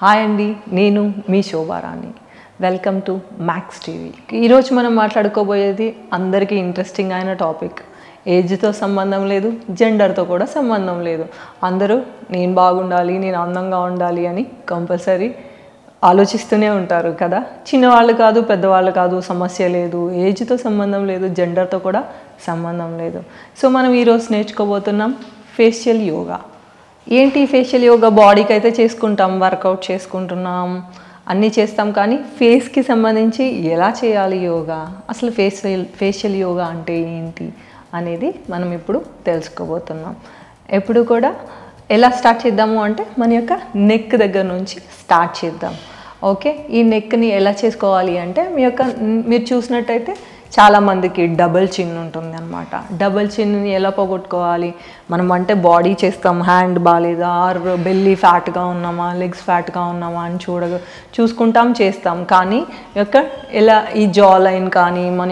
Hi అండి, నేను మీ Shobharani. Welcome to Max TV. ఈరోజు మనం మాట్లాడుకోబోయేది అందరికీ ఇంట్రెస్టింగ్ అయిన టాపిక్. ఏజ్తో సంబంధం లేదు, జెండర్తో కూడా సంబంధం లేదు. అందరూ నేను బాగుండాలి, నేను అందంగా ఉండాలి అని కంపల్సరీ ఆలోచిస్తూనే ఉంటారు కదా. చిన్నవాళ్ళు కాదు, పెద్దవాళ్ళు కాదు, సమస్య లేదు. ఏజ్తో సంబంధం లేదు, జెండర్తో కూడా సంబంధం లేదు. సో మనం ఈరోజు నేర్చుకోబోతున్నాం ఫేషియల్ యోగా. ఏంటి ఫేషియల్ యోగా? బాడీకి అయితే చేసుకుంటాం, వర్కౌట్ చేసుకుంటున్నాం, అన్నీ చేస్తాం. కానీ ఫేస్కి సంబంధించి ఎలా చేయాలి యోగా, అసలు ఫేషియల్ యోగా అంటే ఏంటి అనేది మనం ఇప్పుడు తెలుసుకోబోతున్నాం. ఎప్పుడు కూడా ఎలా స్టార్ట్ చేద్దాము అంటే మన యొక్క నెక్ దగ్గర నుంచి స్టార్ట్ చేద్దాం. ఓకే, ఈ నెక్ని ఎలా చేసుకోవాలి అంటే మీరు చూసినట్టయితే చాలామందికి డబుల్ చిన్ ఉంటుంది అనమాట. డబుల్ చిన్ని ఎలా పోగొట్టుకోవాలి? మనం అంటే బాడీ చేస్తాం, హ్యాండ్ బాగాలేదా, ఆర్ బెల్లీ ఫ్యాట్గా ఉన్నామా, లెగ్స్ ఫ్యాట్గా ఉన్నామా అని చూసుకుంటాం, చేస్తాం. కానీ ఎలా ఈ జా లైన్ కానీ మన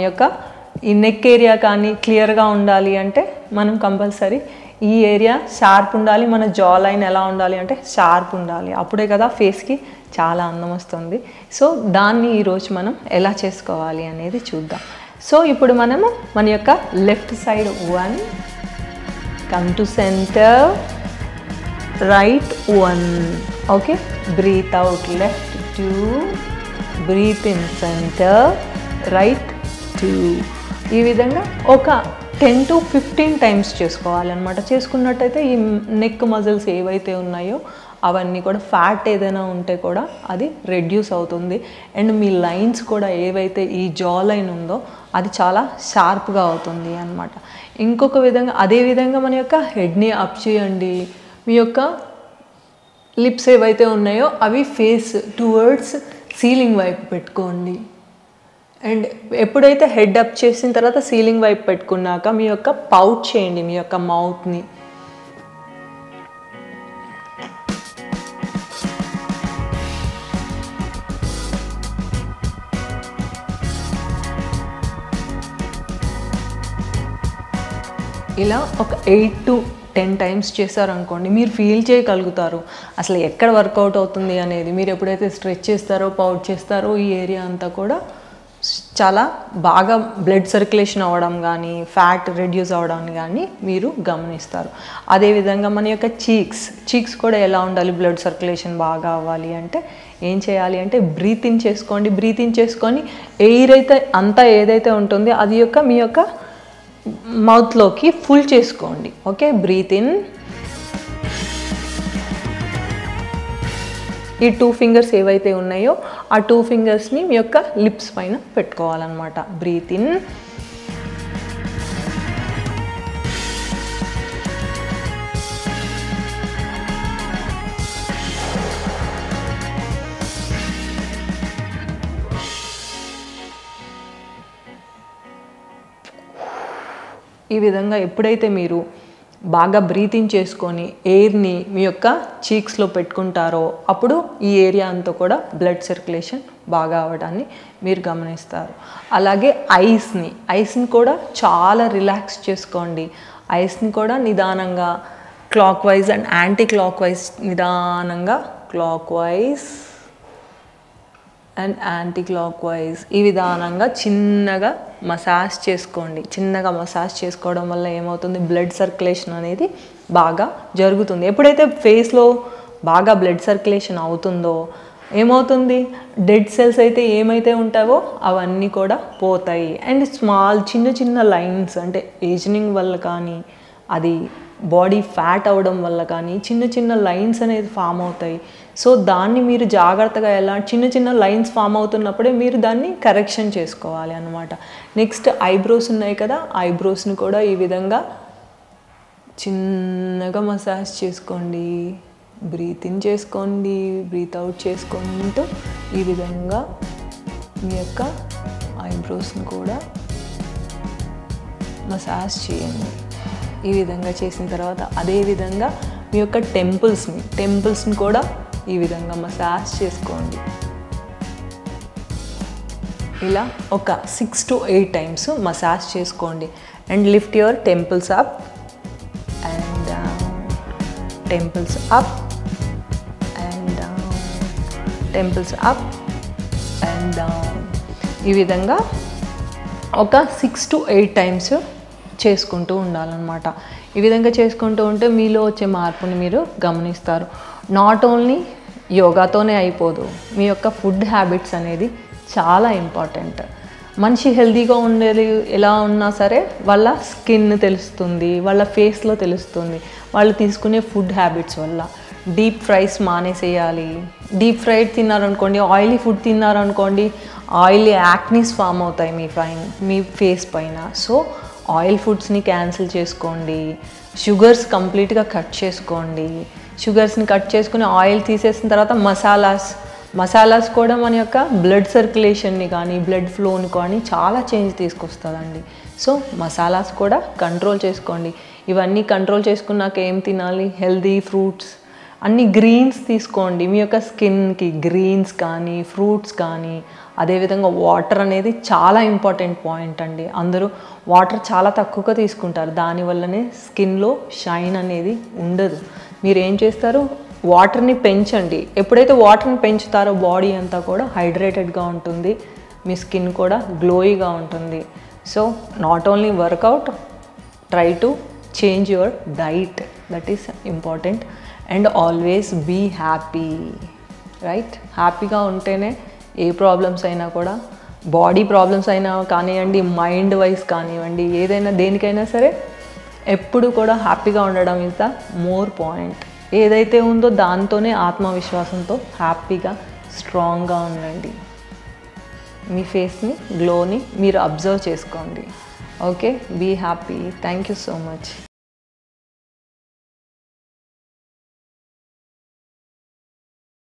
ఈ నెక్ ఏరియా కానీ క్లియర్గా ఉండాలి అంటే మనం కంపల్సరీ ఈ ఏరియా షార్ప్ ఉండాలి. మన జా లైన్ ఎలా ఉండాలి అంటే షార్ప్ ఉండాలి. అప్పుడే కదా ఫేస్కి చాలా అందం వస్తుంది. సో దాన్ని ఈరోజు మనం ఎలా చేసుకోవాలి అనేది చూద్దాం. సో ఇప్పుడు మనము మన యొక్క left side 1, come to centre, right 1, okay, breath out left 2, breath in centre, right 2. ఈ విధంగా ఒక 10 to 15 టైమ్స్ చేసుకోవాలన్నమాట. చేసుకున్నట్టయితే ఈ నెక్ మజిల్స్ ఏవైతే ఉన్నాయో అవన్నీ కూడా, ఫ్యాట్ ఏదైనా ఉంటే కూడా అది రెడ్యూస్ అవుతుంది. అండ్ మీ లైన్స్ కూడా ఏవైతే ఈ జా లైన్ ఉందో అది చాలా షార్ప్గా అవుతుంది అన్నమాట. ఇంకొక విధంగా అదేవిధంగా మన యొక్క హెడ్ని అప్ చేయండి. మీ యొక్క లిప్స్ ఏవైతే ఉన్నాయో అవి ఫేస్ టువర్డ్స్ సీలింగ్ వైపు పెట్టుకోండి. అండ్ ఎప్పుడైతే హెడ్ అప్ చేసిన తర్వాత సీలింగ్ వైపు పెట్టుకున్నాక మీ యొక్క పౌట్ చేయండి, మీ యొక్క మౌత్ని. ఇలా ఒక 8 to 10 టైమ్స్ చేశారనుకోండి, మీరు ఫీల్ చేయగలుగుతారు అసలు ఎక్కడ వర్కౌట్ అవుతుంది అనేది. మీరు ఎప్పుడైతే స్ట్రెచ్ చేస్తారో, పౌట్ చేస్తారో, ఈ ఏరియా అంతా కూడా చాలా బాగా బ్లడ్ సర్క్యులేషన్ అవ్వడం కానీ, ఫ్యాట్ రెడ్యూస్ అవ్వడం కానీ మీరు గమనిస్తారు. అదేవిధంగా మన యొక్క చీక్స్ కూడా ఎలా ఉండాలి, బ్లడ్ సర్క్యులేషన్ బాగా అవ్వాలి అంటే ఏం చేయాలి అంటే బ్రీత్ ఇన్ చేసుకోండి. బ్రీత్ ఇన్ చేసుకొని ఎయిర్ అయితే అంతా ఏదైతే ఉంటుందో అది మీ యొక్క మౌత్లోకి ఫుల్ చేసుకోండి. Okay, breath in. ఈ 2 ఫింగర్స్ ఏవైతే ఉన్నాయో ఆ 2 ఫింగర్స్ని మీ యొక్క లిప్స్ పైన పెట్టుకోవాలన్నమాట. Breath in. ఈ విధంగా ఎప్పుడైతే మీరు బాగా బ్రీతింగ్ చేసుకొని ఎయిర్ని మీ యొక్క చీక్స్లో పెట్టుకుంటారో అప్పుడు ఈ ఏరియా అంతా కూడా బ్లడ్ సర్క్యులేషన్ బాగా అవ్వడాన్ని మీరు గమనిస్తారు. అలాగే ఐస్ని కూడా చాలా రిలాక్స్ చేసుకోండి. ఐస్ని కూడా నిదానంగా clockwise and anticlockwise, నిదానంగా clockwise and anticlockwise ఈ విధానంగా చిన్నగా మసాజ్ చేసుకోండి. చిన్నగా మసాజ్ చేసుకోవడం వల్ల ఏమవుతుంది, బ్లడ్ సర్క్యులేషన్ అనేది బాగా జరుగుతుంది. ఎప్పుడైతే ఫేస్లో బాగా బ్లడ్ సర్క్యులేషన్ అవుతుందో ఏమవుతుంది, డెడ్ సెల్స్ అయితే ఏమైతే ఉంటావో అవన్నీ కూడా పోతాయి. అండ్ చిన్న లైన్స్ అంటే ఏజింగ్ వల్ల కానీ, అది బాడీ ఫ్యాట్ అవ్వడం వల్ల కానీ చిన్న లైన్స్ అనేది ఫామ్ అవుతాయి. సో దాన్ని మీరు జాగ్రత్తగా చిన్న లైన్స్ ఫామ్ అవుతున్నప్పుడే మీరు దాన్ని కరెక్షన్ చేసుకోవాలి అన్నమాట. నెక్స్ట్ ఐబ్రోస్ ఉన్నాయి కదా, ఐబ్రోస్ని కూడా ఈ విధంగా చిన్నగా మసాజ్ చేసుకోండి. బ్రీత్ ఇన్ చేసుకోండి, బ్రీత్ అవుట్ చేసుకుంటూ ఈ విధంగా మీ యొక్క ఐబ్రోస్ని కూడా మసాజ్ చేయండి. ఈ విధంగా చేసిన తర్వాత అదేవిధంగా మీ యొక్క టెంపుల్స్ని కూడా ఈ విధంగా మసాజ్ చేసుకోండి. ఇలా ఒక 6 to 8 టైమ్స్ మసాజ్ చేసుకోండి. And lift your temples up and down, temples up and down, temples up and down. ఈ విధంగా ఒక 6 to 8 టైమ్స్ చేసుకుంటూ ఉండాలన్నమాట. ఈ విధంగా చేసుకుంటూ ఉంటే మీలో వచ్చే మార్పుని మీరు గమనిస్తారు. నాట్ ఓన్లీ యోగాతోనే అయిపోదు, మీ యొక్క ఫుడ్ హ్యాబిట్స్ అనేది చాలా ఇంపార్టెంట్. మనిషి హెల్తీగా ఉండేది ఎలా ఉన్నా సరే వాళ్ళ స్కిన్ తెలుస్తుంది, వాళ్ళ ఫేస్లో తెలుస్తుంది, వాళ్ళు తీసుకునే ఫుడ్ హ్యాబిట్స్ వల్ల. డీప్ ఫ్రైస్ మానేసేయాలి. డీప్ ఫ్రైడ్ తిన్నారనుకోండి, ఆయిలీ ఫుడ్ తిన్నారనుకోండి, ఆయిలీ యాక్నీస్ ఫామ్ అవుతాయి మీ ఫేస్ పైన. సో ఆయిల్ ఫుడ్స్ని క్యాన్సిల్ చేసుకోండి. షుగర్స్ కంప్లీట్గా కట్ చేసుకోండి. షుగర్స్ని కట్ చేసుకుని ఆయిల్ తీసేసిన తర్వాత మసాలాస్ కూడా మన యొక్క బ్లడ్ సర్క్యులేషన్ని కానీ బ్లడ్ ఫ్లోని కానీ చాలా చేంజ్ తీసుకొస్తుందండి. సో మసాలాస్ కూడా కంట్రోల్ చేసుకోండి. ఇవన్నీ కంట్రోల్ చేసుకున్నాక ఏం తినాలి? హెల్దీ ఫ్రూట్స్, అన్ని గ్రీన్స్ తీసుకోండి. మీ యొక్క స్కిన్కి గ్రీన్స్ కానీ ఫ్రూట్స్ కానీ, అదేవిధంగా వాటర్ అనేది చాలా ఇంపార్టెంట్ పాయింట్ అండి. అందరూ వాటర్ చాలా తక్కువగా తీసుకుంటారు, దానివల్లనే స్కిన్లో షైన్ అనేది ఉండదు. మీరు ఏం చేస్తారు? వాటర్ని పెంచండి. ఎప్పుడైతే వాటర్ని పెంచుతారో బాడీ అంతా కూడా హైడ్రేటెడ్గా ఉంటుంది, మీ స్కిన్ కూడా గ్లోయిగా ఉంటుంది. So not only workout, try to change your diet, that is important. And always be happy, right? హ్యాపీగా ఉంటేనే ఏ ప్రాబ్లమ్స్ అయినా కూడా, బాడీ ప్రాబ్లమ్స్ అయినా కానివ్వండి, మైండ్ వైజ్ కానివ్వండి, ఏదైనా దేనికైనా సరే ఎప్పుడు కూడా హ్యాపీగా ఉండడం ఈజ్ ద మోర్ పాయింట్. ఏదైతే ఉందో దాంతోనే ఆత్మవిశ్వాసంతో హ్యాపీగా స్ట్రాంగ్గా ఉండండి. మీ ఫేస్ని, గ్లోని మీరు అబ్జర్వ్ చేసుకోండి. Okay, be happy. Thank you so much.